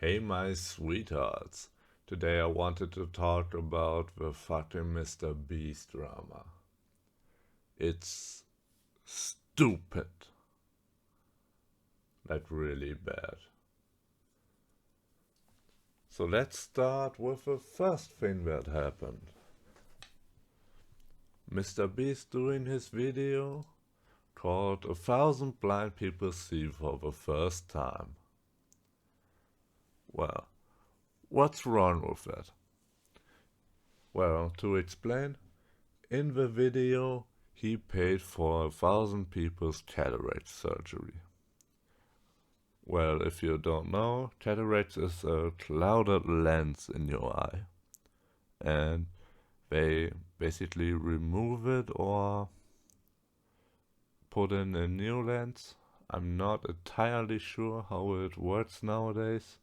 Hey my sweethearts, today I wanted to talk about the fucking Mr. Beast drama. It's stupid, like really bad. So let's start with the first thing that happened. Mr. Beast doing his video called 1,000 Blind People See for the First Time. Well, what's wrong with that? Well, to explain, in the video, he paid for 1,000 people's cataract surgery. Well, if you don't know, cataract is a clouded lens in your eye. And they basically remove it or put in a new lens. I'm not entirely sure how it works nowadays,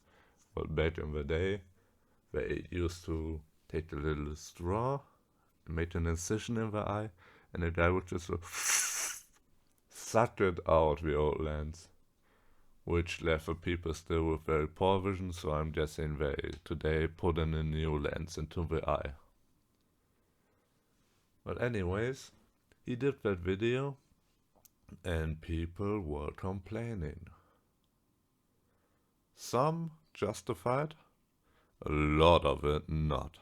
but back in the day, they used to take a little straw, make an incision in the eye, and the guy would just suck it out, the old lens, which left the people still with very poor vision, so I'm guessing they today put in a new lens into the eye. But anyways, he did that video, and people were complaining. Some justified, a lot of it not.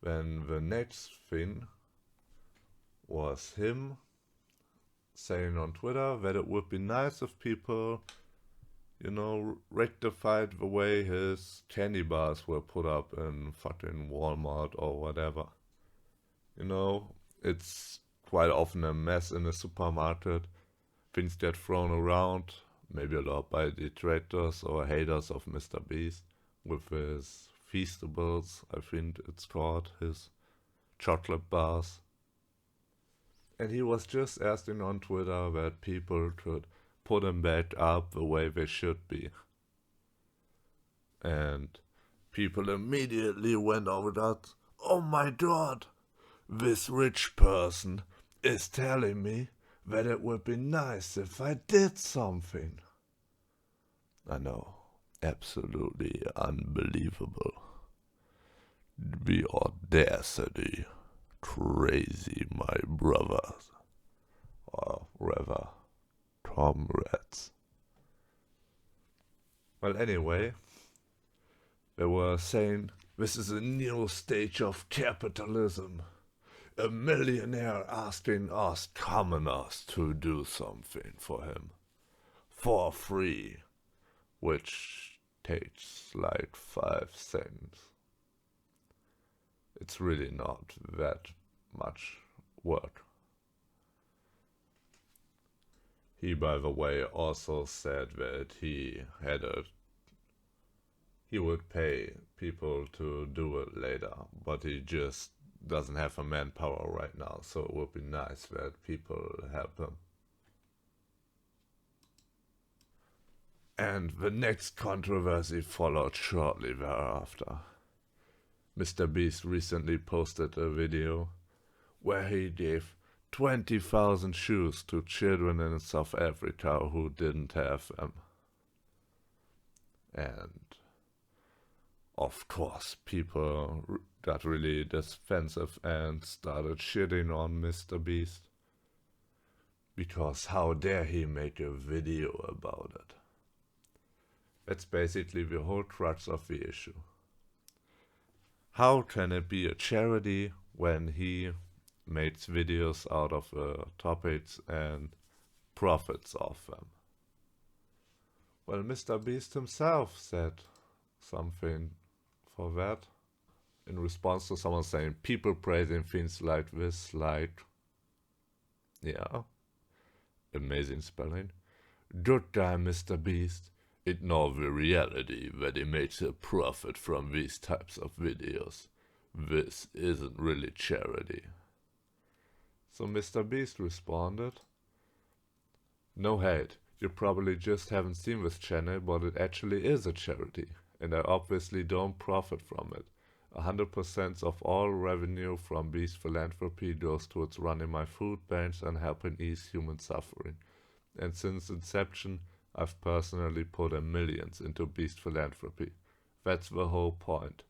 Then the next thing was him saying on Twitter that it would be nice if people, rectified the way his candy bars were put up in fucking Walmart or whatever. It's quite often a mess in a supermarket. Things get thrown around, maybe a lot by detractors or haters of Mr. Beast, with his Feastables, I think it's called, his chocolate bars. And he was just asking on Twitter that people could put them back up the way they should be. And people immediately went over that. Oh my god, this rich person is telling me that it would be nice if I did something. I know, absolutely unbelievable. The audacity. Crazy, my brothers. Or rather, comrades. Well, anyway, they were saying this is a new stage of capitalism. A millionaire asking us commoners to do something for him. For free. Which takes like 5 cents. It's really not that much work. He, by the way, also said that he would pay people to do it later, but he just doesn't have a manpower right now, so it would be nice that people help him. And the next controversy followed shortly thereafter. Mr. Beast recently posted a video where he gave 20,000 shoes to children in South Africa who didn't have them. And of course, people got really defensive and started shitting on Mr. Beast. Because how dare he make a video about it? That's basically the whole crux of the issue. How can it be a charity when he makes videos out of topics and profits off them? Well, Mr. Beast himself said something for that in response to someone saying people praising things like this, like, yeah, amazing spelling. Good guy, Mr. Beast. Ignore the reality that he makes a profit from these types of videos. This isn't really charity. So Mr. Beast responded, no hate, you probably just haven't seen this channel, but it actually is a charity, and I obviously don't profit from it. 100% of all revenue from Beast Philanthropy goes towards running my food banks and helping ease human suffering. And since inception, I've personally put in millions into Beast Philanthropy. That's the whole point.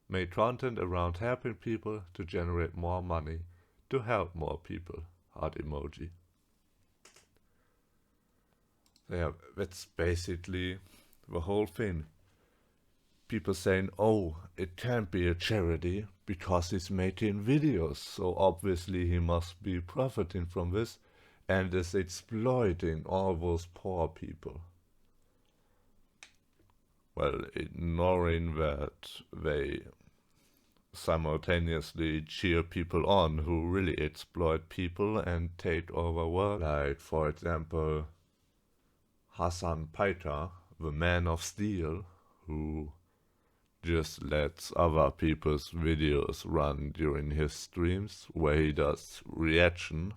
Made content around helping people to generate more money to help more people. Heart emoji. Yeah, that's basically the whole thing. People saying, oh, it can't be a charity because he's making videos, so obviously he must be profiting from this and is exploiting all those poor people. Well, ignoring that they simultaneously cheer people on who really exploit people and take over work. Like, for example, Hassan Piker, the Man of Steel, who just lets other people's videos run during his streams, where he does reaction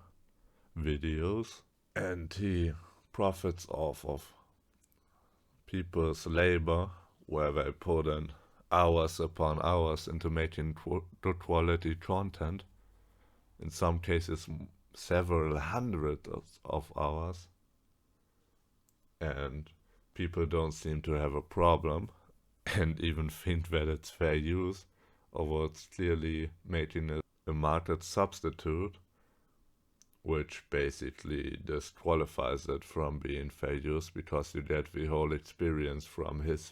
videos, and he profits off of people's labor, where they put in hours upon hours into making good quality content, in some cases several hundreds of hours, and people don't seem to have a problem and even think that it's fair use, although it's clearly making a market substitute, which basically disqualifies it from being fair use, because you get the whole experience from his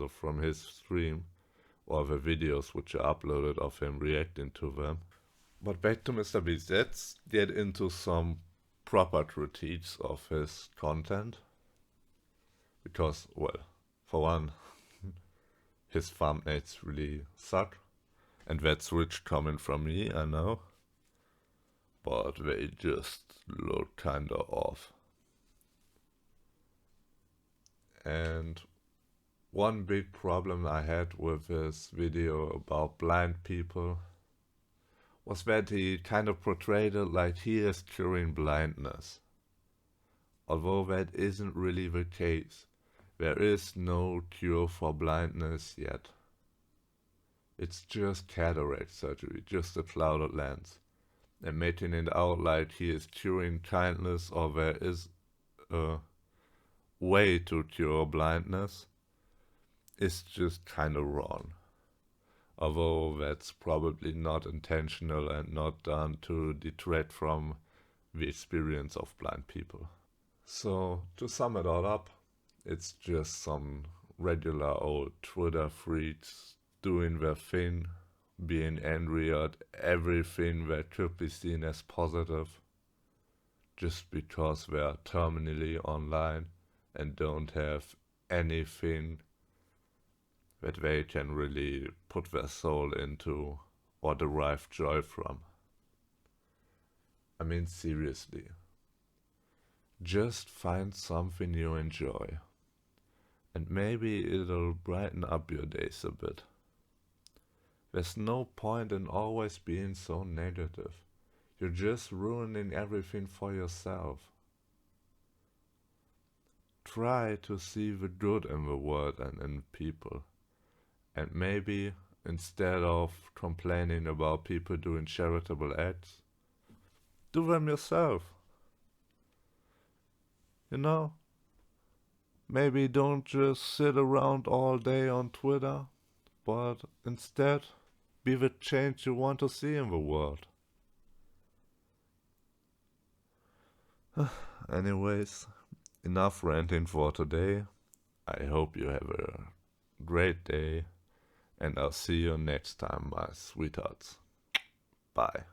from his stream, or the videos which are uploaded of him reacting to them. But back to Mr. Beast, let's get into some proper critiques of his content, because, well, for one, his thumbnails really suck, and that's rich coming from me, I know, but they just look kinda off. And one big problem I had with his video about blind people was that he kind of portrayed it like he is curing blindness, although that isn't really the case. There is no cure for blindness yet. It's just cataract surgery, just a clouded lens. And making it out like he is curing kindness, or there is a way to cure blindness, is just kinda wrong. Although that's probably not intentional and not done to detract from the experience of blind people. So, to sum it all up, it's just some regular old Twitter freaks doing their thing, being angry at everything that could be seen as positive, just because they are terminally online and don't have anything that they can really put their soul into or derive joy from. I mean, seriously. Just find something you enjoy, and maybe it'll brighten up your days a bit. There's no point in always being so negative. You're just ruining everything for yourself. Try to see the good in the world and in people. And maybe, instead of complaining about people doing charitable acts, do them yourself. You know? Maybe don't just sit around all day on Twitter, but instead be the change you want to see in the world. Anyways, enough ranting for today. I hope you have a great day, and I'll see you next time, my sweethearts. Bye.